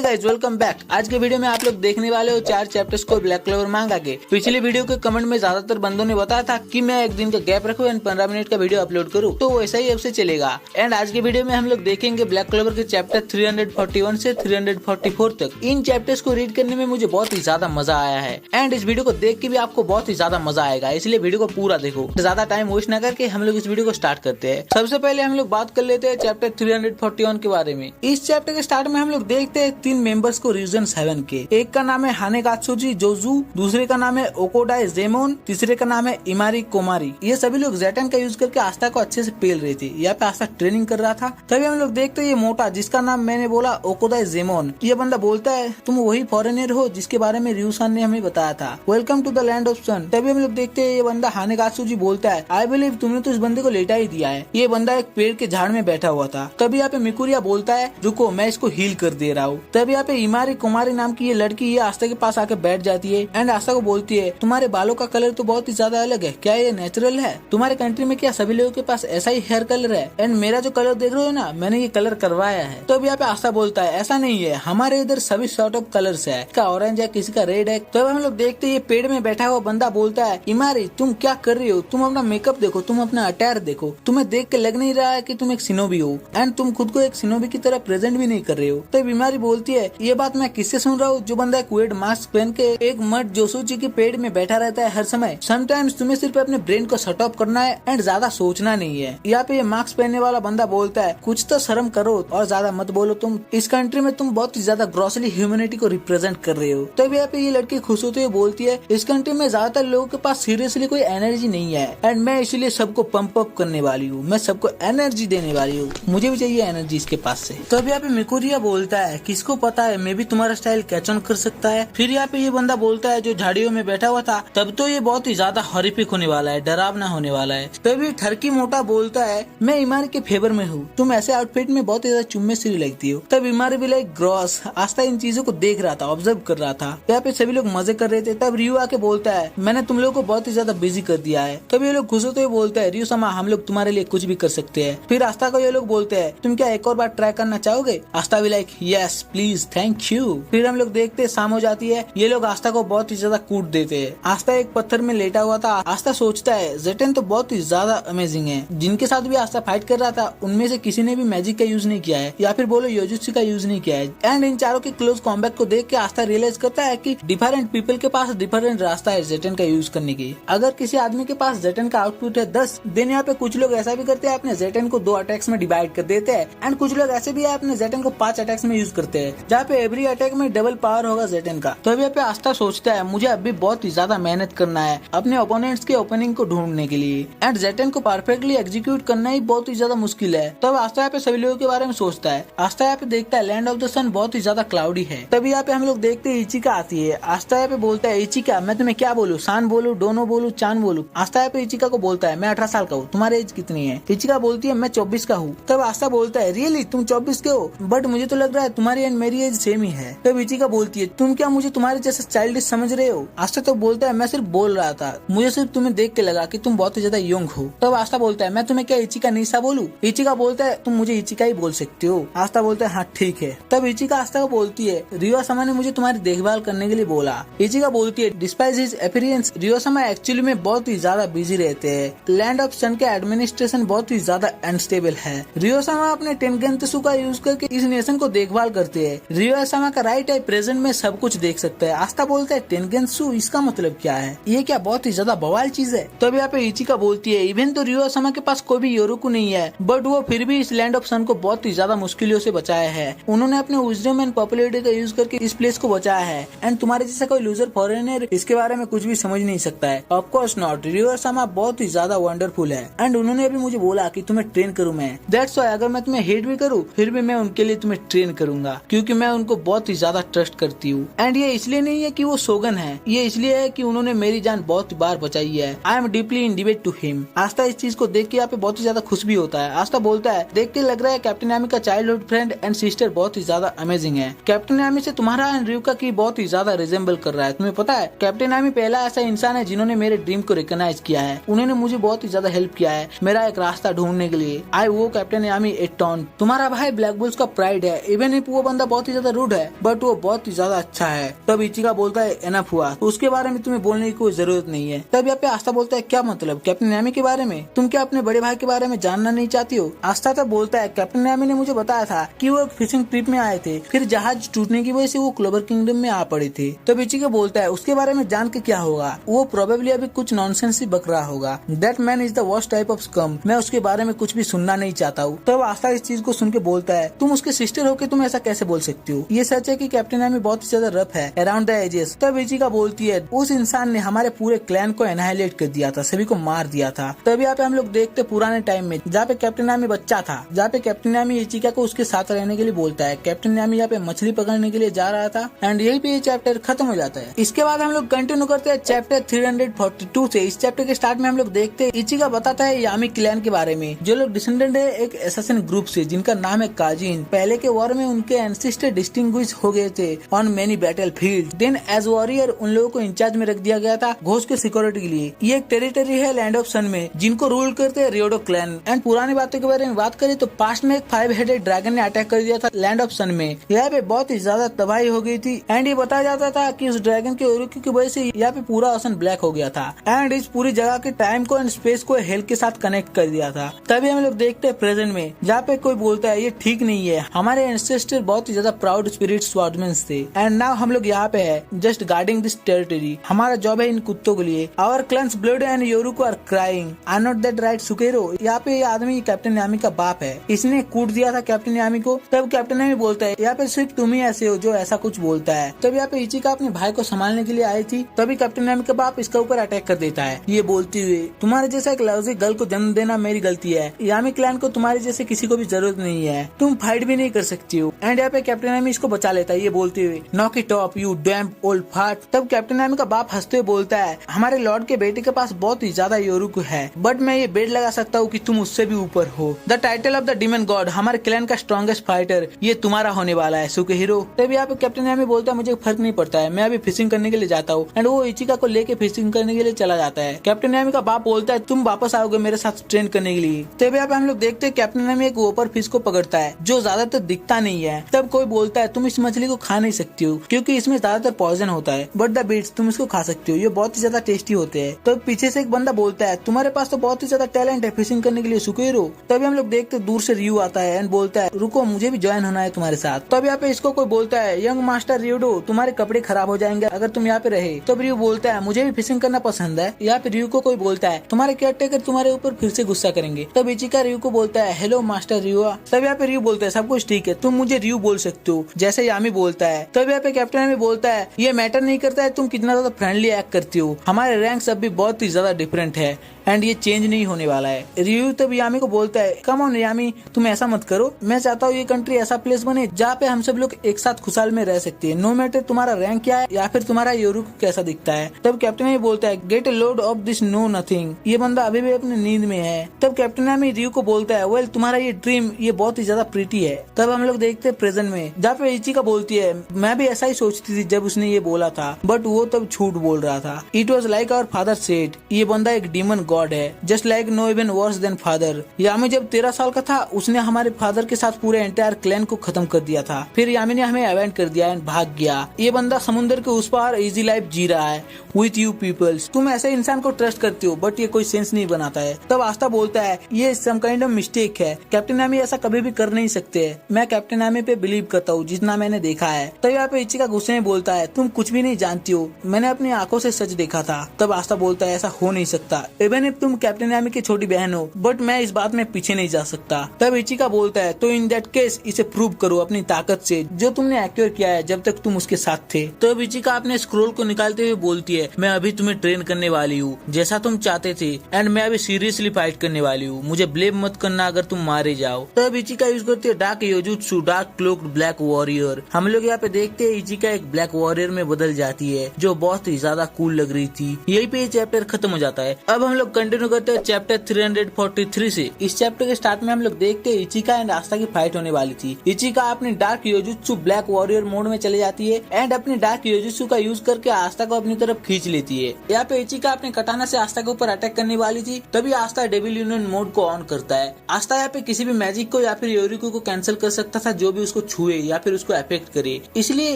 Guys, welcome back. आज के video में आप लोग देखने वाले हो 4 चैप्टर्स को ब्लैक क्लोवर मांगा के। पिछले वीडियो के कमेंट में ज्यादातर बंदों ने बताया था कि मैं एक दिन का गैप रखूं एंड 15 मिनट का वीडियो अपलोड करूं, तो वैसा ही अब से चलेगा। एंड आज के वीडियो में हम लोग देखेंगे ब्लैक क्लोवर के चैप्टर 341 से 344 तक। इन चैप्टर्स को रीड करने में मुझे बहुत ही ज्यादा मजा आया है एंड इस वीडियो को देख के भी आपको बहुत ही ज्यादा मजा आएगा, इसलिए वीडियो को पूरा देखो। ज्यादा टाइम वेस्ट न करके हम लोग इस वीडियो को स्टार्ट करते हैं। सबसे पहले हम लोग बात कर लेते हैं चैप्टर 341 के बारे में। इस चैप्टर के स्टार्ट में हम लोग देखते हैं 3 मेंबर्स को रीजन 7 के। एक का नाम है हानेगात्सुजी जोजू, दूसरे का नाम है ओकोडाई जेमोन, तीसरे का नाम है इमारी कोमारी। ये सभी लोग जेटन का यूज करके आस्था को अच्छे से पेल रही थी। यहाँ पे आस्था ट्रेनिंग कर रहा था। तभी हम लोग देखते हैं ये मोटा, जिसका नाम मैंने बोला ओकोडाई जेमोन, ये बंदा बोलता है तुम वही फॉरेनर हो जिसके बारे में रियूसान ने हमें बताया था, welcome to the land of sun. तभी हम लोग देखते हैं ये बंदा हानेगात्सुजी बोलता है आई बिलीव तुमने तो इस बंदे को लेटा ही दिया है। ये बंदा एक पेड़ के झाड़ में बैठा हुआ था। तभी यहाँ पे मिकुरिया बोलता है रुको मैं इसको हील कर दे रहा हूँ। तभी यहाँ पे इमारी कुमारी नाम की ये लड़की ये आस्था के पास आके बैठ जाती है एंड आस्था को बोलती है तुम्हारे बालों का कलर तो बहुत ही ज्यादा अलग है, क्या ये नेचुरल है? तुम्हारे कंट्री में क्या सभी लोगों के पास ऐसा ही हेयर कलर है? एंड मेरा जो कलर देख रहे हो ना, मैंने ये कलर करवाया है। तो अब यहाँ पे आस्था बोलता है ऐसा नहीं है, हमारे इधर सभी सॉर्ट ऑफ कलर्स है, किसी का ऑरेंज है, किसी का रेड है। तो अब हम लोग देखते ये पेड़ में बैठा हुआ बंदा बोलता है इमारी तुम क्या कर रही हो? तुम अपना मेकअप देखो, तुम अपना अटायर देखो, तुम्हें देख के लग नहीं रहा है कि तुम एक सिनोबी हो एंड तुम खुद को एक सिनोबी की तरह प्रेजेंट भी नहीं कर रहे हो। तो बीमारी बोलती है ये बात मैं किससे सुन रहा हूँ? जो बंदा एक वेड मास्क पहन के एक मर्द जोसूची के पेड़ में बैठा रहता है हर समय। समटाइम्स तुम्हें सिर्फ अपने ब्रेन को शट ऑफ करना है एंड ज्यादा सोचना नहीं है। यहाँ पे ये मास्क पहनने वाला बंदा बोलता है कुछ तो शर्म करो और ज्यादा मत बोलो, तुम इस कंट्री में तुम बहुत ही ज्यादा ग्रॉसली ह्यूमैनिटी को रिप्रेजेंट कर रहे हो। तब यहाँ पे ये लड़की खुश होते हुए बोलती है इस कंट्री में ज्यादातर लोगों के पास सीरियसली कोई एनर्जी नहीं है एंड मैं इसलिए सबको पंप अप करने वाली हूँ, मैं सबको एनर्जी देने वाली हूँ, मुझे भी चाहिए एनर्जी इसके पास से। तब यहाँ पे मिकुरिया बोलता है किसको पता है मैं भी तुम्हारा स्टाइल कैच ऑन कर सकता है। फिर यहाँ पे ये बंदा बोलता है जो झाड़ियों में बैठा हुआ था तब तो ये बहुत ही ज्यादा हॉरिफिक होने वाला है, डरावना होने वाला है। तभी ठरकी मोटा बोलता है मैं इमारी के फेवर में हूँ, तुम ऐसे आउटफिट में बहुत ही ज्यादा चुम्मे सी लगती हो। तब इमारी भी लाइक ग्रॉस आस्था इन चीजों को देख रहा था, ऑब्जर्व कर रहा था। यहाँ पे सभी लोग मजे कर रहे थे। तब रियू आके बोलता है मैंने तुम लोगों को बहुत ही ज्यादा बिजी कर दिया है। तब ये लोग खुश होते हुए बोलते हैं रियू समा हम लोग तुम्हारे लिए कुछ भी कर सकते हैं। फिर आस्था को ये लोग बोलते हैं तुम क्या एक और बार ट्राई करना चाहोगे? आस्था भी like yes please thank you. फिर हम लोग देखते शाम हो जाती है, ये लोग आस्था को बहुत ही ज्यादा कूट देते हैं। आस्था एक पत्थर में लेटा हुआ था। आस्था सोचता है जेटन तो बहुत ही ज्यादा अमेजिंग है, जिनके साथ भी आस्था फाइट कर रहा था उनमें से किसी ने भी मैजिक का यूज नहीं किया है या फिर बोलो योजुत्सु का यूज नहीं किया है। एंड इन चारों के क्लोज कॉम्बैट को देख के आस्था रियलाइज करता है कि डिफरेंट पीपल के पास डिफरेंट रास्ता है जेटन का यूज करने की। अगर किसी आदमी के पास जेटन का आउटपुट है 10, देन यहाँ पे कुछ लोग ऐसा भी करते हैं अपने जेटन को 2 अटैक्स में डिवाइड कर देते हैं एंड कुछ लोग ऐसे भी है अपने जेटन को 5 अटैक्स में यूज करते हैं, जहाँ पे एवरी अटैक में डबल पावर होगा जेटन का। तो यहाँ पे आस्था सोचता है मुझे अभी बहुत ही ज्यादा मेहनत करना है अपने ओपोनेंट्स के ओपनिंग को ढूंढने के लिए एंड जेटन को परफेक्टली एग्जीक्यूट करना ही बहुत ही ज्यादा मुश्किल है। तब आस्था यहाँ पे सभी लोगों के बारे में सोचता है। आस्था यहाँ पे देखता है लैंड ऑफ द सन बहुत ही ज्यादा क्लाउडी है। तभी यहाँ पे हम लोग देखते हैं इचिका आती है। आस्था यहाँ पे बोलता है इचिका मैं तुम्हें क्या बोलूं, सान बोलूं, डोनो बोलूं, चान बोलूं? आस्था यहाँ पे इचिका को बोलता है मैं 18 साल का हूँ, तुम्हारी एज कितनी है? इचिका बोलती है मैं 24 का हूँ। तब आस्था बोलता है रियली तुम 24 के हो, बट मुझे तो लग रहा है तुम्हारी एंड मेरी एज सेम ही है। तब इचिका बोलती है तुम क्या मुझे तुम्हारे जैसे चाइल्डिश समझ रहे हो? आस्था तो बोलता है मैं सिर्फ बोल रहा था, मुझे सिर्फ तुम्हें देख के लगा कि तुम बहुत ही ज्यादा यंग हो। तब आस्था बोलता है मैं तुम्हें क्या इचिका निशा बोलूं? इचिका बोलता है तुम मुझे इचिका ही बोल सकते हो। आस्था बोलता है हाँ ठीक है। तब इचिका आस्था को बोलती है रियो समा ने मुझे तुम्हारी देखभाल करने के लिए बोला। इचिका बोलती है डिस्पाइट हिज अपीयरेंस रियो समा एक्चुअली में बहुत ही ज्यादा बिजी रहते हैं, लैंड ऑफ सन के एडमिनिस्ट्रेशन बहुत ही ज्यादा अनस्टेबल है। रियो समा अपने टेनगेंत्सु का यूज करके इस नेशन को देखभाल करते हैं। रियो समा का राइट है प्रेजेंट में सब कुछ देख सकता है। आस्था बोलता है टेनगेंत्सु इसका मतलब क्या है? ये क्या बहुत ही ज्यादा बवाल चीज है। तो अब यहाँ पे इचिका बोलती है इवन तो रियो समा के पास कोई भी योरोकु नहीं है, बट वो फिर भी इस लैंड ऑफ सन को बहुत ही ज्यादा मुश्किलों से बचाया है। उन्होंने अपने विजडम एंड पॉपुलैरिटी का यूज करके इस प्लेस को बचाया है एंड तुम्हारे जैसा कोई लूजर फॉरेनर इसके बारे में कुछ भी समझ नहीं सकता है। ऑफ कोर्स नॉट, रियो समा बहुत ही ज्यादा वंडरफुल है एंड उन्होंने अभी मुझे बोला कि तुम्हें ट्रेन करूँ मैं। दैट्स व्हाई अगर मैं तुम्हें हेट भी करूँ फिर भी मैं उनके लिए तुम्हें ट्रेन करूंगा क्योंकि मैं उनको बहुत ही ज्यादा ट्रस्ट करती हूँ। एंड ये इसलिए नहीं है कि वो शोगन है, ये इसलिए है कि उन्होंने मेरी जान बहुत बार बचाई है। I am deeply indebted to him. आस्था इस चीज को देख के यहाँ पे बहुत ही ज्यादा खुश भी होता है। आस्था बोलता है देख के लग रहा है कैप्टन यामी का चाइल्डहुड फ्रेंड एंड सिस्टर बहुत ही ज्यादा अमेजिंग है। कैप्टन यामी से तुम्हारा एंड रियुका की बहुत ही ज्यादा रिजेंबल कर रहा है। तुम्हें पता है कैप्टन यामी पहला ऐसा इंसान है जिन्होंने मेरे ड्रीम को रिकॉग्नाइज किया है। उन्होंने मुझे बहुत ही ज्यादा हेल्प किया है मेरा एक रास्ता ढूंढने के लिए। आई वो कैप्टन यामी ए टॉन्ट। तुम्हारा भाई ब्लैक बुल्स का प्राइड है। इवन इफ वो बंदा बहुत ही ज्यादा रूड है बट वो बहुत ही ज्यादा अच्छा है। तब इचिका बोलता है एनफ हुआ, तो उसके बारे में तुम्हें बोलने की कोई जरूरत नहीं है। तब यहाँ पे आस्था बोलता है क्या मतलब कैप्टन यामी के बारे में, तुम क्या अपने बड़े भाई के बारे में जानना नहीं चाहती हो। आस्था तब बोलता है कैप्टन यामी ने मुझे बताया था कि वो एक फिशिंग ट्रिप में आए थे, फिर जहाज टूटने की वजह से वो क्लोवर किंगडम में आ पड़े थे। तब इचिका बोलता है उसके बारे में जान के क्या होगा, वो प्रोबेबली अभी कुछ नॉनसेंस ही बक रहा होगा। That man is the worst type of scum, मैं उसके बारे में कुछ भी सुनना नहीं चाहता हूँ। तब आस्था इस चीज को सुन के बोलता है तुम उसके सिस्टर होके तुम ऐसा कैसे बोल सकती हो, ये सच है कि कैप्टन यामी बहुत ही ज्यादा रफ है अराउंड द एजेस। तब इचिका बोलती है उस इंसान ने हमारे पूरे क्लैन को एनहाइलेट कर दिया था, सभी को मार दिया था। तब यहाँ पे हम लोग देखते पुराने टाइम में जहाँ पे कैप्टन यामी बच्चा था, जहाँ पे कैप्टन यामी इचिका को उसके साथ रहने के लिए बोलता है। कैप्टन यामी यहाँ पे मछली पकड़ने के लिए जा रहा था एंड यही पे ये चैप्टर खत्म हो जाता है। इसके बाद हम लोग कंटिन्यू करते हैं चैप्टर 342 से। इस चैप्टर के स्टार्ट में हम लोग देखते हैं इचिका बताता है यामी क्लैन के बारे में, जो लोग डिसेंडेंट है एक एसासिन ग्रुप से जिनका नाम है काजिन। पहले के वॉर में उनके एंसेस्टर डिस्टिंग्विश हो गए थे on many battle field. Then as warrior उन लोगों को इंचार्ज में रख दिया गया था घोष के सिक्योरिटी के लिए। ये एक टेरिटरी है लैंड ऑफ सन में जिनको रूल करते हैं रियोडो क्लैन। एंड पुरानी बातों के बारे में बात करें तो पास्ट में एक 5 हेडेड ड्रैगन ने अटैक कर दिया था लैंड ऑफ सन में। यहाँ पे बहुत ही ज्यादा तबाही हो गई थी एंड ये बताया जाता था कि उस ड्रैगन के ओरिकी की वजह से यहाँ पे पूरा ओशन ब्लैक हो गया था एंड इस पूरी जगह के टाइम को एंड स्पेस को हेल के साथ कनेक्ट कर दिया था। तभी हम लोग देखते हैं प्रेजेंट में जहाँ पे कोई बोलता है ये ठीक नहीं है, हमारे एंसेस्टर बहुत ही ज्यादा प्राउड स्पिरिट स्वॉर्डमैन थे एंड नाउ हम लोग यहाँ पे है जस्ट गार्डिंग दिस टेरिटरी। हमारा जॉब है इन कुत्तों के लिए। आवर क्लैंस ब्लड एंड योरुको are crying, are not that right सुकेरो। यहाँ पे ये आदमी कैप्टन यामी का बाप है, इसने कूट दिया था कैप्टन यामी को। तब कैप्टन यामी बोलता है यहाँ पे सिर्फ तुम ही ऐसे हो जो ऐसा कुछ बोलता है। तब यहाँ पे इचिका अपने भाई को संभालने के लिए आई थी, तभी कैप्टन यामी का बाप इसके ऊपर अटैक कर देता है, ये बोलते हुए तुम्हारे जैसा एक लवजी गर्ल को जन्म देना मेरी गलती है, यामी क्लैन को तुम्हारे जैसे किसी को भी जरूरत नहीं है, तुम फाइट भी नहीं कर सकती हो। एंड यहाँ पे कैप्टन यामी इसको बचा लेता है ये बोलते हुए knock it of you dam old फाट। तब कैप्टन यामी का बाप हंसते हुए बोलता है हमारे लॉर्ड के बेटे के पास बहुत ही ज्यादा योरुको है बट मैं ये बेट लगा सकता हूँ कि तुम उससे भी ऊपर हो। The title of the demon god, हमारे क्लैन का स्ट्रॉन्गेस्ट फाइटर, ये तुम्हारा होने वाला है सुकेहीरो। तब यहाँ पे कैप्टन यामी बोलता है मुझे फर्क नहीं पड़ता है, मैं अभी फिशिंग करने के लिए जाता हूँ। एंड वो इचिका को लेके फिशिंग करने के लिए चला जाता है। कैप्टन यामी का बाप बोलता है तुम वापस आओगे मेरे साथ ट्रेन करने के लिए। तब यहाँ पे हम लोग देखते हैं कैप्टन यामी एक वोपर फिश को पकड़ता है जो ज्यादातर दिखता नहीं है। तब कोई बोलता है तुम इस मछली को खा नहीं सकती हो क्योंकि इसमें ज्यादातर पॉइजन होता है, बट द बीट्स तुम इसको खा सकती हो, ये बहुत ही ज्यादा टेस्टी होते हैं। तब पीछे से एक बंदा बोलता है तुम्हारे पास तो बहुत ही ज्यादा टैलेंट है फिशिंग करने के लिए सुकेहीरो। तभी हम लोग देखते दूर से रियू आता है एंड बोलता है रुको मुझे भी ज्वाइन होना है तुम्हारे साथ। तब यहाँ पे इसको कोई बोलता है यंग मास्टर रियोडो तुम्हारे कपड़े खराब हो जाएंगे अगर तुम यहाँ पे रहे। तब रियू बोलता है मुझे भी फिशिंग करना पसंद है। यहाँ पे रियू को कोई बोलता है तुम्हारे केयरटेकर तुम्हारे ऊपर फिर से गुस्सा करेंगे। तब इचिका रियू को बोलता है हेलो मास्टर रियू। तब यहाँ पे रियू बोलता है सब कुछ ठीक है, तुम मुझे रियू बोल सकते हो जैसे यामी बोलता है। तब यहाँ पे कैप्टन यामी बोलता है ये मैटर नहीं करता है तुम कितना ज्यादा फ्रेंडली एक्ट करती हो, हमारे रैंक्स अब भी बहुत ही ज्यादा डिफरेंट है एंड ये चेंज नहीं होने वाला है। रियू तब यामी को बोलता है कम ऑन यामी तुम ऐसा मत करो, मैं चाहता हूँ ये कंट्री ऐसा प्लेस बने जहाँ पे हम सब लोग एक साथ खुशहाल में रह सकते हैं, नो मैटर तुम्हारा रैंक क्या है या फिर तुम्हारा योरुको कैसा दिखता है। तब कैप्टन यामी बोलता है get a load of this no nothing, ये बंदा अभी भी अपनी नींद में है। तब कैप्टन यामी रियू को बोलता है वेल तुम्हारा ये ड्रीम ये बहुत ही ज्यादा प्रीटी है। तब हम लोग देखते हैं प्रेजेंट में जहाँ पे इचिका बोलती है मैं भी ऐसा ही सोचती थी जब उसने ये बोला था बट वो तब झूठ बोल रहा था। It was like our father said, ये बंदा एक डीमन गॉड है just like no even worse than father. Yami जब 13 साल का था उसने हमारे फादर के साथ पूरे एंटायर क्लैन को खत्म कर दिया था, फिर यामी ने हमें अवेंट कर दिया एंड भाग गया। ये बंदा समुद्र के उस पार इजी लाइफ जी रहा है विथ यू पीपल्स, तुम ऐसे इंसान को ट्रस्ट करते हो बट ये कोई सेंस नहीं बनाता है। तब आस्था बोलता है ये सम काइंड ऑफ मिस्टेक है, कैप्टन यामी ऐसा कभी भी कर नहीं सकते, मैं कैप्टन यामी पे बिलीव करता हूँ जितना मैंने देखा है। तब यहाँ पे इचिका गुस्से में बोलता है तुम कुछ भी नहीं जानती हो, मैंने अपनी आंखों से सच देखा था। तब आस्था बोलता है ऐसा हो नहीं सकता, इवन इफ तुम कैप्टन यामी की छोटी बहन हो बट मैं इस बात में पीछे नहीं जा सकता। तब इचिका बोलता है तो इन दैट केस इसे प्रूव करो अपनी ताकत से जो तुमने एक्योर किया है जब तक तुम उसके साथ थे। तब इचिका अपने स्क्रोल को निकालते हुए बोलती है मैं अभी तुम्हें ट्रेन करने वाली हूँ जैसा तुम चाहते थे एंड मैं अभी सीरियसली फाइट करने वाली हूँ, मुझे ब्लेम मत करना अगर तुम मारे जाओ। तब इचिका यूज करती है डार्क योजुत्सु डार्क क्लोक्ड ब्लैक वॉरियर। हम लोग यहाँ पे देखते हैं इचिका एक ब्लैक वॉरियर में बदल जाती है जो बहुत ही ज्यादा कूल लग रही थी। यही पे ये चैप्टर खत्म हो जाता है। अब हम लोग कंटिन्यू करते हैं चैप्टर 343 से। इस चैप्टर के स्टार्ट में हम लोग देखते हैं इचिका एंड आस्था की फाइट होने वाली थी। इचिका अपनी डार्क योजुत्सु ब्लैक वॉरियर मोड में चले जाती है एंड अपनी डार्क योजुत्सु का यूज करके आस्था को अपनी तरफ खींच लेती है। यहाँ पे इचिका अपने कटाना से आस्था के ऊपर अटैक करने वाली थी, तभी आस्था डेविल यूनियन मोड को ऑन करता है। आस्था यहाँ पे किसी भी मैजिक को या फिर योरुको को कैंसिल कर सकता था जो भी उसको छू छुए या फिर उसको अफेक्ट करे। इसलिए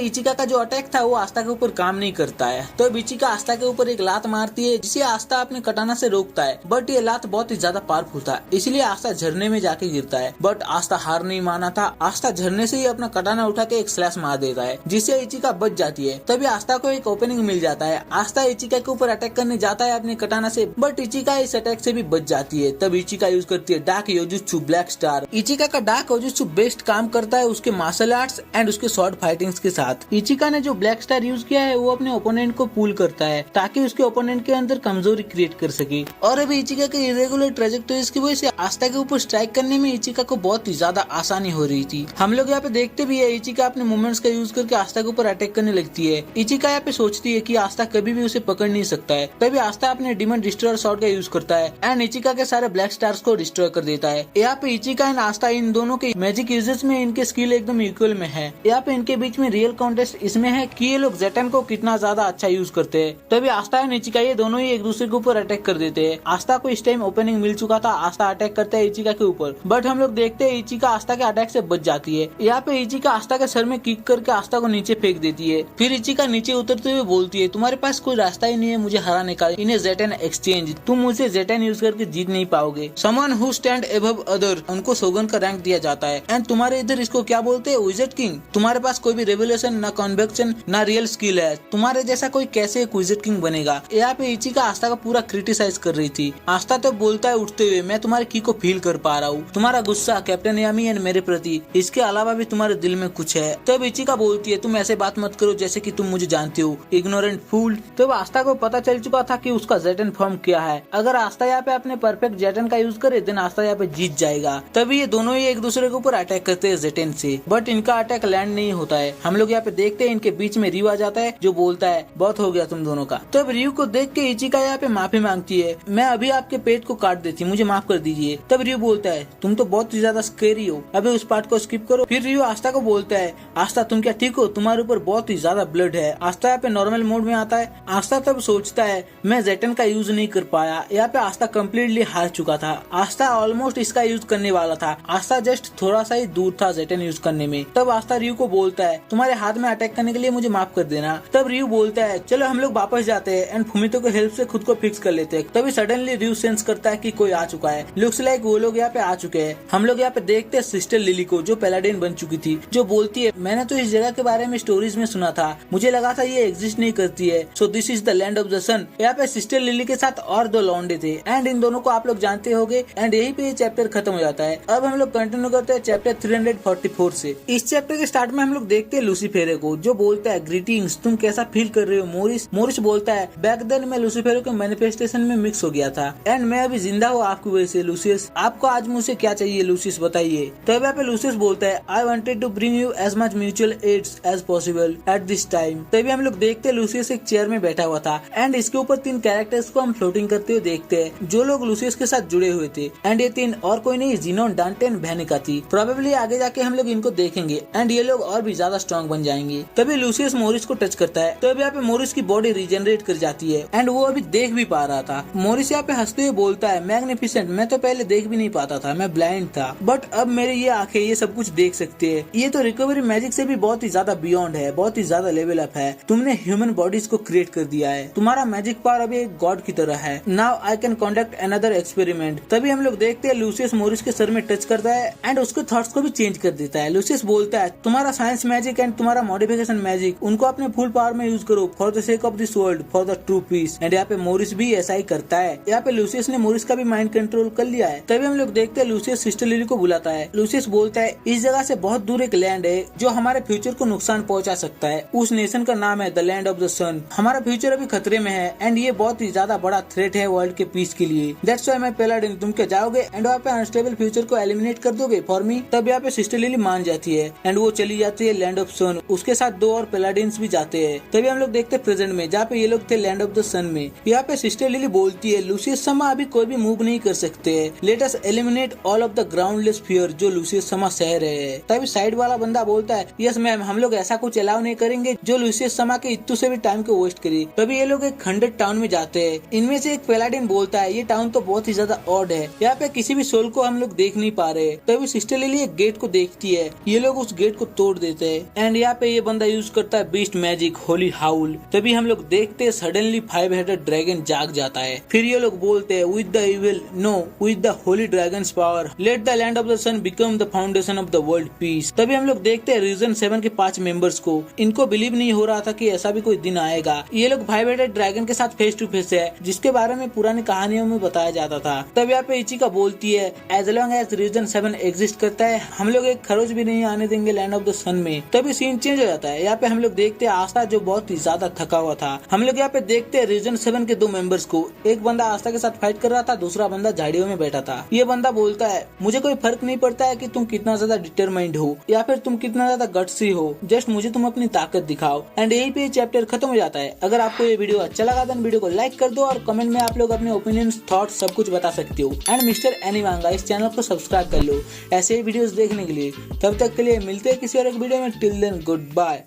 इचिका का जो अटैक था वो आस्था के ऊपर काम नहीं करता है। तो इचिका आस्था के ऊपर एक लात मारती है जिसे आस्था अपने कटाना से रोकता है, बट ये लात बहुत ही ज्यादा पावरफुल था, इसलिए आस्था झरने में जाके गिरता है। बट आस्था हार नहीं माना था। आस्था झरने से ही अपना कटाना उठा के एक स्लैश मार देता है जिससे इचिका बच जाती है। तभी आस्था को एक ओपनिंग मिल जाता है। आस्था इचिका के ऊपर अटैक करने जाता है अपने कटाना से, बट इचिका इस अटैक से भी बच जाती है। तब इचिका यूज करती है डार्क योजुत्सु ब्लैक स्टार। इचिका का डार्क योजुत्सु बेस्ट काम करता है उसके मार्शल आर्ट्स एंड उसके शॉर्ट फाइटिंग्स के साथ। इचिका ने जो ब्लैक स्टार यूज किया है वो अपने ओपोनेंट को पुल करता है ताकि उसके ओपोनेंट के अंदर कमजोरी क्रिएट कर सके। और अभी इचिका के इरेगुलर ट्रेजेक्टरीज की वजह से आस्था के ऊपर स्ट्राइक करने में इचिका को बहुत ही ज्यादा आसानी हो रही थी। हम लोग यहाँ पे देखते भी है इचिका अपने मूवमेंट्स का यूज करके आस्था के ऊपर अटैक करने लगती है। इचिका यहाँ पे सोचती है कि आस्था कभी भी उसे पकड़ नहीं सकता है। तभी आस्था अपने डिमन डिस्ट्रॉयर शॉट का यूज करता है एंड इचिका के सारे ब्लैक स्टार्स को डिस्ट्रॉय कर देता है। यहाँ पे इचिका एंड आस्था इन दोनों के मैजिक यूजेस में इनके स्किल एकदम इक्वल में है। यहाँ पे इनके बीच में रियल कॉन्टेस्ट इसमें है कि ये लोग जेटन को कितना ज्यादा अच्छा यूज करते हैं। तभी आस्था एंड इचिका ये दोनों ही एक दूसरे के ऊपर अटैक कर देते हैं। आस्था को इस टाइम ओपनिंग मिल चुका था। आस्था अटैक करता है इचिका के ऊपर, बट हम लोग देखते हैं इचिका आस्था के अटैक से बच जाती है। यहाँ पे इचिका आस्था के सर में किक करके आस्था को नीचे फेंक देती है। फिर इचिका नीचे उतरते हुए बोलती है तुम्हारे पास कोई रास्ता ही नहीं है मुझे हराने का, इन्हें जेटन एक्सचेंज, तुम मुझे जेटन यूज करके जीत नहीं पाओगे। Someone who stand above other, उनको शोगुन का रैंक दिया जाता है। एंड तुम्हारे इधर इसको क्या बोलते हैं, विज़र्ड किंग। तुम्हारे पास कोई भी रेवोल्यूशन ना कन्वेक्शन ना रियल स्किल है, तुम्हारे जैसा कोई कैसे एक विज़र्ड किंग बनेगा। यहाँ पे इचिका आस्था का पूरा क्रिटिसाइज कर रही थी। आस्था तो बोलता है उठते हुए मैं तुम्हारे की को फील कर पा रहा हूँ, तुम्हारा गुस्सा कैप्टन यामी एंड मेरे प्रति, इसके अलावा भी तुम्हारे दिल में कुछ है। तब इचिका बोलती है तुम ऐसे बात मत करो जैसे कि तुम मुझे जानते हो, इग्नोरेंट फूल। तब आस्था को पता चल चुका था कि उसका जेटन फॉर्म क्या है। अगर आस्था यहाँ पे अपने परफेक्ट जेटन का यूज करे देन आस्था यहाँ पे जीत जाएगा। तभी ये दोनों ही एक दूसरे के ऊपर अटैक करते हैं जेटन से, बट इनका अटैक लैंड नहीं होता है। हम लोग यहाँ पे देखते हैं इनके बीच में रियू आ जाता है जो बोलता है बहुत हो गया तुम दोनों का। तब रियू को देख के इचिका यहाँ पे माफी मांगती है, मैं अभी आपके पेट को काट देती, मुझे माफ कर दीजिए। तब रियू बोलता है तुम तो बहुत ही ज्यादा स्केरी हो, अभी उस पार्ट को स्किप करो। फिर रियू आस्था को बोलता है आस्था तुम क्या ठीक हो, तुम्हारे ऊपर बहुत ही ज्यादा ब्लड है। आस्था यहाँ पे नॉर्मल मोड में आता है। आस्था तब सोचता है मैं जेटन का यूज नहीं कर पाया। यहाँ पे आस्था कम्प्लीटली हार चुका था। आस्था ऑलमोस्ट इसका यूज करने वाला था। आस्था जस्ट थोड़ा सा ही दूर था जेटन यूज करने में। तब आस्था रियू को बोलता है तुम्हारे हाथ में अटैक करने के लिए मुझे माफ कर देना। तब रियू बोलता है चलो हम लोग वापस जाते हैं एंड फुमितो की हेल्प से खुद को फिक्स कर लेते हैं। तभी सडनली रियू सेंस करता है कि कोई आ चुका है। लुक्स लाइक वो लोग यहाँ पे आ चुके हैं। हम लोग यहाँ पे देखते हैं सिस्टर लिली को जो पैलाडिन बन चुकी थी, जो बोलती है मैंने तो इस जगह के बारे में स्टोरीज में सुना था, मुझे लगा था ये एग्जिस्ट नहीं करती है, so this is the land of the sun. यहाँ पे सिस्टर लिली के साथ और दो लौंडे थे एंड इन दोनों को आप लोग जानते होंगे। एंड यही पे ये चैप्टर खत्म हो जाता है। अब हम लोग कंटिन्यू करते हैं चैप्टर 344 से। इस चैप्टर के स्टार्ट में हम लोग देखते हैं लूसीफेरे को जो बोलता है ग्रीटिंग्स, तुम कैसा फील कर रहे हो मोरिस। मोरिस बोलता है बैक देन मैं लूसीफेरे के मैनिफेस्टेशन में मिक्स हो गया था एंड मैं अभी जिंदा हूँ आपकी वजह से लूसियस। आपको आज मुझसे क्या चाहिए लूसियस बताइए। तब यहाँ पे लूसियस बोलता है I wanted to bring you as much mutual aids as possible at this time. तभी हम लोग देखते हैं लूसियस एक चेयर में बैठा हुआ था एंड इसके ऊपर 3 कैरेक्टर्स को हम फ्लोटिंग करते हुए देखते हैं जो लोग लूसियस के साथ जुड़े हुए थे। एंड ये 3 और कोई नहीं जीनोन, डांटे एंड वेनिका थी। प्रोबेबली आगे जाके हम लोग इनको देखेंगे एंड ये लोग और भी ज्यादा स्ट्रॉन्ग बन जाएंगे। तभी लूसियस मोरिस को टच करता है। तब यहाँ पे मोरिस की बॉडी रीजनरेट कर जाती है एंड वो अभी देख भी पा रहा था। मोरिस यहाँ पे हंसते हुए बोलता है मैग्निफिसेंट, मैं तो पहले देख भी नहीं पाता था, मैं ब्लाइंड था, बट अब मेरे ये आंखें ये सब कुछ देख सकते हैं। ये तो रिकवरी मैजिक से भी बहुत ही ज्यादा बियॉन्ड है, बहुत ही ज्यादा लेवल अप है। तुमने ह्यूमन बॉडीज को क्रिएट कर दिया है, तुम्हारा मैजिक पावर अभी एक गॉड की तरह है। Now I can conduct another experiment. तभी हम लोग देखते हैं लूसियस मोरिस के सर में टच करता है एंड उसके थॉट्स को भी चेंज कर देता है। लूसियस बोलता है तुम्हारा साइंस मैजिक एंड तुम्हारा मॉडिफिकेशन मैजिक उनको अपने फुल पावर में यूज करो for the sake of this world for the true peace. And यहाँ पे मोरिस भी ऐसा ही करता है। यहाँ पे लूसियस ने मोरिस का भी माइंड कंट्रोल कर लिया है। तभी हम लोग देखते हैं लूसियस सिस्टर लिली को बुलाता है। लूसियस बोलता है इस जगह से बहुत दूर एक लैंड है जो हमारे फ्यूचर को नुकसान पहुंचा सकता है। उस नेशन का नाम है द लैंड ऑफ द सन। हमारा फ्यूचर अभी खतरे में है एंड ये बहुत ही ज्यादा बड़ा थ्रेट है वर्ल्ड के पीस के लिए। दैट्स व्हाई मैं पैलाडिन, तुम क्या जाओगे एंड वहाँ पे अनस्टेबल फ्यूचर को एलिमिनेट कर दोगे फॉर मी। तब यहाँ पे सिस्टर लिली मान जाती है एंड वो चली जाती है लैंड ऑफ सन। उसके साथ 2 और पैलाडिन्स भी जाते हैं। तभी हम लोग देखते हैं प्रेजेंट में जहाँ पे ये लोग थे लैंड ऑफ द सन में। यहाँ पे सिस्टर लिली बोलती है लूसियस समा अभी कोई भी मूव नहीं कर सकते, let us eliminate all of the groundless fear जो लूसियस समा सह रहे हैं। तभी साइड वाला बंदा बोलता है यस मैम, हम लोग ऐसा कुछ अलाउ नहीं करेंगे जो लूसियस समा के इत्तू से भी टाइम को वेस्ट करे। तभी ये लोग एक 100 टाउन में जाते हैं। इनमें से एक पैलाडिन बोलता है ये टाउन तो बहुत ही ज्यादा ऑड है, यहाँ पे किसी भी सोल को हम लोग देख नहीं पा रहे। तभी सिस्टर लिली एक गेट को देखती है। ये ये लोग उस गेट को तोड़ देते हैं एंड यहाँ पे ये बंदा यूज करता है बीस्ट मैजिक होली हाउल। तभी हम लोग देखते हैं सडनली 5 हेडेड ड्रैगन जाग जाता है। फिर ये लोग बोलते हैं with the evil no with the holy dragons power let the land of the sun become the foundation of the world peace. तभी हम लोग देखते हैं रीजन 7 के 5 मेंबर्स को। इनको बिलीव नहीं हो रहा था कि ऐसा भी कोई दिन आएगा। ये लोग 5 हेडेड ड्रैगन के साथ फेस टू फेस है, जिसके बारे में पुरानी कहानियों में बताया जाता था। तब यहाँ पे इचिका बोलती है as long as region 7 exist करता है हम लोग एक खरोच भी नहीं आने देंगे लैंड ऑफ द सन में। तभी सीन चेंज हो जाता है। यहाँ पे हम लोग देखते हैं आस्था जो बहुत ही ज्यादा थका हुआ था। हम लोग यहाँ पे देखते हैं रीजन 7 के 2 मेंबर्स को। एक बंदा आस्था के साथ फाइट कर रहा था, दूसरा बंदा झाड़ियों में बैठा था। ये बंदा बोलता है मुझे कोई फर्क नहीं पड़ता है कि तुम कितना ज्यादा डिटरमाइंड हो या फिर तुम कितना ज्यादा गट्सी हो, जस्ट मुझे तुम अपनी ताकत दिखाओ। एंड यही पे चैप्टर खत्म हो जाता है। अगर आपको ये वीडियो अच्छा लगा तो वीडियो को लाइक कर दो और कमेंट में आप लोग अपने ओपिनियंस, थॉट्स सब कुछ बता सकते हो। एंड मिस्टर एनी मांगा इस चैनल को सब्सक्राइब कर लो ऐसे ही वीडियोस देखने के लिए। तब तक के लिए मिलते हैं किसी और एक वीडियो में। Till then good bye.